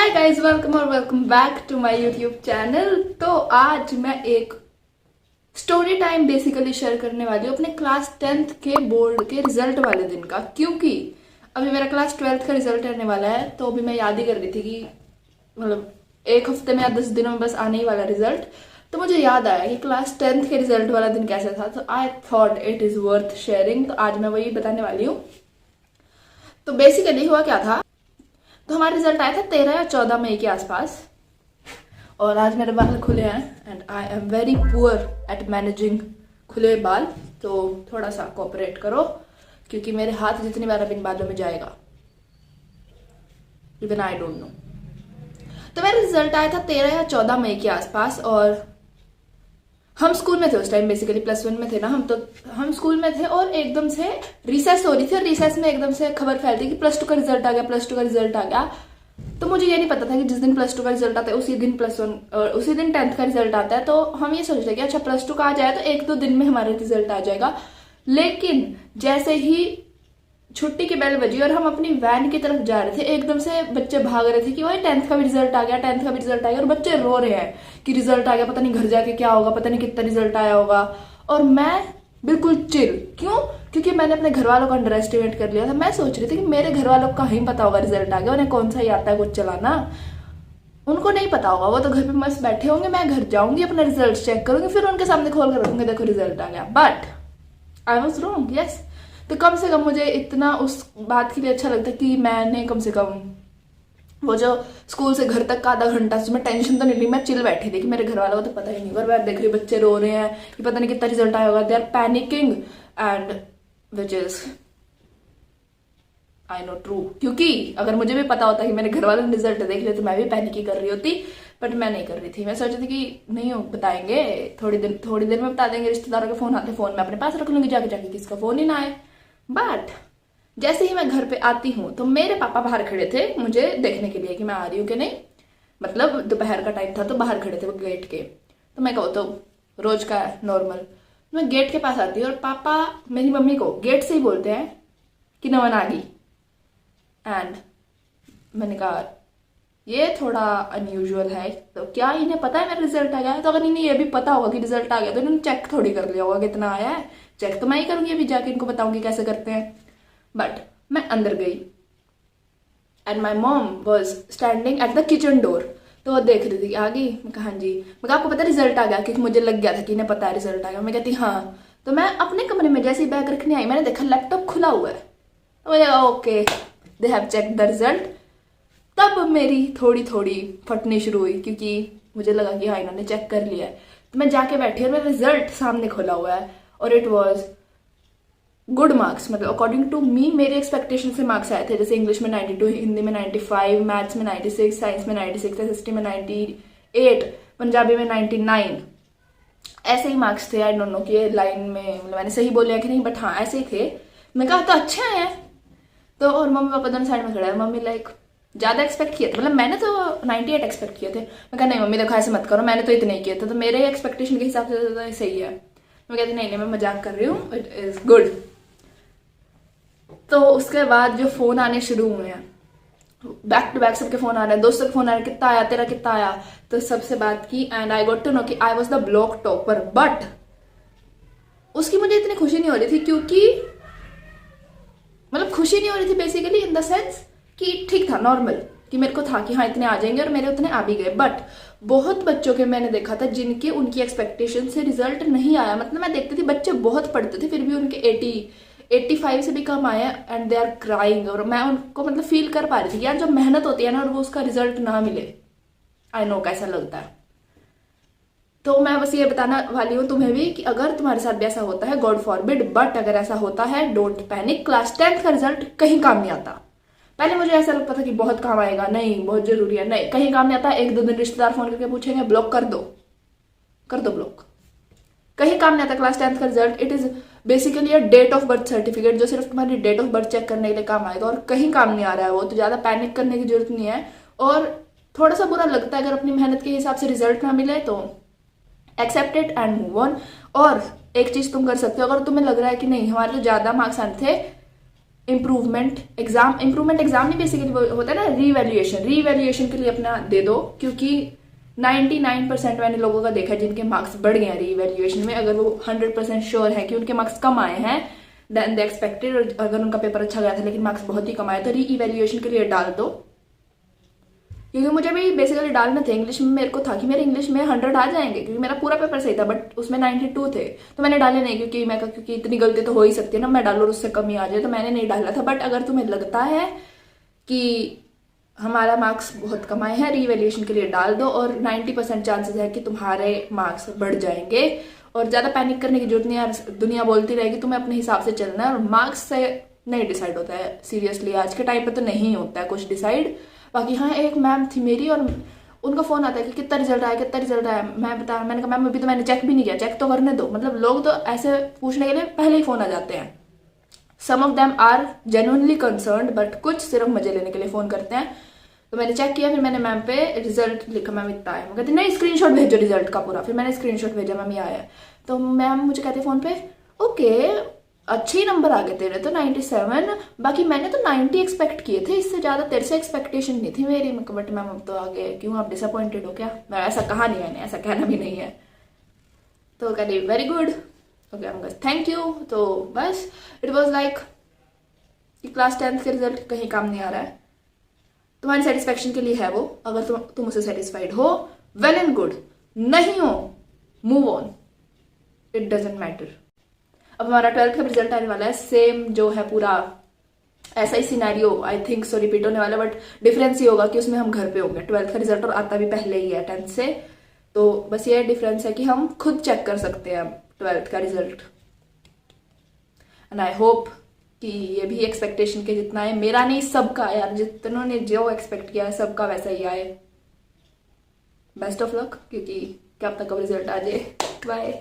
हाय guys, welcome और welcome back to my YouTube channel. तो आज मैं एक स्टोरी टाइम बेसिकली शेयर करने वाली हूँ अपने क्लास 10th के बोर्ड के रिजल्ट वाले दिन का, क्योंकि अभी मेरा क्लास 12th का रिजल्ट आने वाला है। तो अभी मैं याद ही कर रही थी कि मतलब एक हफ्ते में या 10 दिनों में बस आने ही वाला रिजल्ट। तो मुझे याद आया कि क्लास 10th के रिजल्ट वाला दिन कैसा था, तो I thought it is worth sharing. तो आज मैं वही बताने वाली हूँ। तो बेसिकली हुआ क्या था, तो हमारा रिजल्ट आया था 13 या 14 मई के आसपास, और आज मेरे बाल खुले हैं and I am very poor at managing खुले बाल। तो थोड़ा सा कोऑपरेट करो, क्योंकि मेरे हाथ जितनी बार अब इन बालों में जाएगा इवन आई डोंट नो। तो मेरा रिजल्ट आया था 13 या 14 मई के आसपास, और हम स्कूल में थे उस टाइम, बेसिकली प्लस 1 में थे ना हम। तो हम स्कूल में थे और एकदम से रिसेस हो रही थी, और रिसेस में एकदम से खबर फैलती कि प्लस 2 का रिजल्ट आ गया, प्लस 2 का रिजल्ट आ गया। तो मुझे ये नहीं पता था कि जिस दिन प्लस 2 का रिजल्ट आता है उसी दिन प्लस 1 और उसी दिन 10th का रिजल्ट आता है। तो हम ये सोचते हैं कि अच्छा प्लस 2 का आ जाए तो 1-2 दिन में हमारा रिजल्ट आ जाएगा। लेकिन जैसे ही छुट्टी की बेल बजी और हम अपनी वैन की तरफ जा रहे थे, एकदम से बच्चे भाग रहे थे कि भाई 10th का भी रिजल्ट आ गया, 10th का भी रिजल्ट आ गया, और बच्चे रो रहे हैं कि रिजल्ट आ गया, पता नहीं घर जाके क्या होगा, पता नहीं कितना रिजल्ट आया होगा। और मैं बिल्कुल चिल, क्यों? क्योंकि मैंने अपने घर वालों को अंडर एस्टिमेट कर लिया था। मैं सोच रही थी कि मेरे घर वालों को कहीं पता होगा रिजल्ट आ गया, उन्हें कौन सा ही आता है कुछ चलाना, उनको नहीं पता होगा, वो तो घर पे मस्त बैठे होंगे। मैं घर जाऊंगी, अपना रिजल्ट चेक करूंगी, फिर उनके सामने खोल कर रखूंगी, देखो रिजल्ट आ गया। But I was wrong, yes. तो कम से कम मुझे इतना उस बात के लिए अच्छा लगता है कि मैंने कम से कम वो जो स्कूल से घर तक का आधा घंटा उसमें टेंशन तो नहीं ली, मैं चिल बैठी थी कि मेरे घर वालों को तो पता ही नहीं। और मैं देख रही बच्चे रो रहे हैं कि पता नहीं कितना रिजल्ट आया होगा, they are panicking and which is I know true. क्योंकि अगर मुझे भी पता होता कि मेरे घर वालों ने रिजल्ट देख लिया तो मैं भी पैनिक ही कर रही होती, बट मैं नहीं कर रही थी। मैं सोच रही थी कि नहीं बताएंगे, थोड़ी देर में बता देंगे, रिश्तेदारों के फोन आते, फोन में अपने पास रख लूंगी, जाके जाके किसका फोन ही ना आए। बट जैसे ही मैं घर पे आती हूँ तो मेरे पापा बाहर खड़े थे मुझे देखने के लिए कि मैं आ रही हूँ कि नहीं। मतलब दोपहर का टाइम था तो बाहर खड़े थे वो गेट के। तो मैं कहूँ तो रोज का है नॉर्मल। मैं गेट के पास आती हूँ और पापा मेरी मम्मी को गेट से ही बोलते हैं कि नमन आ गई। एंड मैंने कहा ये थोड़ा अनयूजुअल है, तो क्या इन्हें पता है मेरा रिजल्ट आ गया है? तो अगर इन्हें ये भी पता होगा कि रिजल्ट आ गया तो इन्होंने चेक थोड़ी कर लिया होगा कितना आया है। चेक तो मैं ही करूंगी, अभी जाके इनको बताऊंगी कैसे करते हैं। बट मैं अंदर गई and my mom was standing at the kitchen door. तो वो देख रही थी आ गई। मैं कहा हाँ जी। मैं कहा आपको पता रिजल्ट आ गया? क्योंकि मुझे लग गया था कि इन्हें पता है रिजल्ट आ गया। मैं कहती हाँ। तो मैं अपने कमरे में जैसे ही बैग रखने आई, मैंने देखा लैपटॉप खुला हुआ है। तो मुझे okay they have check the result. तब मेरी थोड़ी थोड़ी फटनी शुरू हुई, क्योंकि मुझे लगा कि हाँ इन्होंने चेक कर लिया है। तो मैं जाके बैठी और मेरा रिजल्ट सामने खोला हुआ है, और इट वॉज गुड मार्क्स। मतलब अकॉर्डिंग टू मी मेरे एक्सपेक्टेशन से मार्क्स आए थे। जैसे इंग्लिश में 92, हिंदी में 95, मैथ्स में 96, साइंस में 96, एसएसटी में 98, पंजाबी में 99। ऐसे ही मार्क्स थे। आई डोंट नो कि ये लाइन में मतलब मैंने सही बोला कि नहीं, बट हाँ ऐसे ही थे। मैं कहा तो अच्छे हैं। तो और मम्मी पापा दोनों साइड में खड़े हैं। मम्मी लाइक ज्यादा एक्सपेक्ट किए थे, मतलब मैंने तो 98 एक्सपेक्ट किए थे। मैं कहा नहीं मम्मी देखो ऐसे मत करो, मैंने तो इतने ही किए थे, तो मेरे एक्सपेक्टेशन के हिसाब से तो सही है। मैं कहती नहीं मैं मजाक कर रही हूँ, इट इज गुड। तो उसके बाद जो फोन आने शुरू हुए हैं, बैक टू बैक सबके फोन आ रहे हैं, दोस्तों के फोन आ रहे हैं, कितना आया तेरा, कितना आया। तो सबसे बात की and I got to know कि I was the block topper. But उसकी मुझे इतनी खुशी नहीं हो रही थी, क्योंकि मतलब खुशी नहीं हो रही थी बेसिकली इन द सेंस कि ठीक था नॉर्मल, कि मेरे को था कि हाँ इतने आ जाएंगे, और मेरे उतने आ भी गए। बट बहुत बच्चों के मैंने देखा था जिनके उनकी एक्सपेक्टेशन से रिजल्ट नहीं आया। मतलब मैं देखती थी बच्चे बहुत पढ़ते थे, फिर भी उनके 85 से भी कम आए एंड दे आर क्राइंग। और मैं उनको मतलब फील कर पा रही थी यार, जब मेहनत होती है ना और वो उसका रिजल्ट ना मिले, आई नो कैसा लगता है। तो मैं बस ये बताना वाली हूँ तुम्हें भी कि अगर तुम्हारे साथ भी ऐसा होता है, गॉड फॉरबिड, बट अगर ऐसा होता है डोंट पैनिक। क्लास 10th का रिजल्ट कहीं काम नहीं आता। पहले मुझे ऐसा लगता था कि बहुत काम आएगा, नहीं बहुत जरूरी है, नहीं कहीं काम नहीं आता। 1-2 दिन रिश्तेदार फोन करके पूछेंगे ब्लॉक कर दो ब्लॉक, कहीं काम नहीं आता। क्लास 10th का result it is basically a date of birth certificate, जो सिर्फ तुम्हारी डेट ऑफ बर्थ चेक करने के लिए काम आएगा, और कहीं काम नहीं आ रहा है वो। तो ज्यादा पैनिक करने की जरूरत नहीं है। और थोड़ा सा बुरा लगता है अगर अपनी मेहनत के हिसाब से रिजल्ट ना मिले, तो accept it and move on. और एक चीज तुम कर सकते हो, अगर तुम्हें लग रहा है कि नहीं हमारे तो ज्यादा मार्क्स आने थे, इम्प्रूवमेंट एग्जाम नहीं, बेसिकली होता है ना रीवैल्यूएशन के लिए अपना दे दो, क्योंकि 99% मैंने लोगों का देखा है जिनके मार्क्स बढ़ गए हैं रीवैल्यूएशन में। अगर वो 100% श्योर है कि उनके मार्क्स कम आए हैं देन दे एक्सपेक्टेड, और अगर उनका पेपर अच्छा गया था लेकिन मार्क्स बहुत ही कम आए तो रीइवैल्यूएशन के लिए डाल दो। क्योंकि मुझे भी बेसिकली डालना थे इंग्लिश में, मेरे को था कि मेरे इंग्लिश में 100 आ जाएंगे क्योंकि मेरा पूरा पेपर सही था, बट उसमें 92 थे। तो मैंने डाले नहीं, क्योंकि इतनी गलती तो हो ही सकती है ना, मैं डालू और उससे कम ही आ जाए, तो मैंने नहीं डाला था। बट अगर तुम्हें लगता है कि हमारा मार्क्स बहुत कम आए हैं, रीवैल्यूएशन के लिए डाल दो, और 90% चांसेस है कि तुम्हारे मार्क्स बढ़ जाएंगे। और ज्यादा पैनिक करने की जरूरत नहीं यार, दुनिया बोलती रहेगी, तुम्हें अपने हिसाब से चलना है, और मार्क्स से नहीं डिसाइड होता है सीरियसली, आज के टाइम पे तो नहीं होता है कुछ डिसाइड। बाकी हाँ, एक मैम थी मेरी और उनका फोन आता है कि कितना रिजल्ट आया, मैंने कहा मैम अभी तो मैंने चेक भी नहीं किया, चेक तो करने दो। मतलब लोग तो ऐसे पूछने के लिए पहले ही फोन आ जाते हैं। Some of them are genuinely concerned, but कुछ सिर्फ मजे लेने के लिए फोन करते हैं। तो मैंने चेक किया, फिर मैंने मैम पे रिजल्ट लिखा, मैम इतना आया, मैं कहती नहीं स्क्रीनशॉट भेजो रिजल्ट का पूरा, फिर मैंने स्क्रीनशॉट भेजा, मैम ये आया। तो मैम मुझे कहते फोन पे ओके अच्छे ही नंबर आ गए तेरे तो 97, बाकी मैंने तो 90 एक्सपेक्ट किए थे, इससे ज्यादा तेरे से एक्सपेक्टेशन नहीं थी मेरी। बट मैम अब तो आ गए, क्यों आप डिसअपॉइंटेड हो क्या? मैं ऐसा कहा नहीं, मैंने ऐसा कहना भी नहीं है। तो कहते very good, okay thank you. तो बस it was like class 10th के रिजल्ट कहीं काम नहीं आ रहा है, तुम्हारी सेटिस्फेक्शन के लिए है वो। अगर तुम उससे सेटिस्फाइड हो वेल एंड गुड, नहीं हो move on, it doesn't matter. अब हमारा 12th का रिजल्ट आने वाला है, सेम जो है पूरा ऐसा ही scenario I think so repeat होने वाला है, बट डिफरेंस ये होगा कि उसमें हम घर पे होंगे। 12th का रिजल्ट और आता भी पहले ही है 10th से, तो बस ये डिफरेंस है कि हम खुद चेक कर सकते हैं 12th का रिजल्ट। एंड आई होप कि ये भी एक्सपेक्टेशन के जितना है, मेरा नहीं सबका यार, जितनों ने जो एक्सपेक्ट किया है सबका वैसा ही आए। बेस्ट ऑफ लक, क्योंकि क्या अब तक रिजल्ट आ जाए। बाय।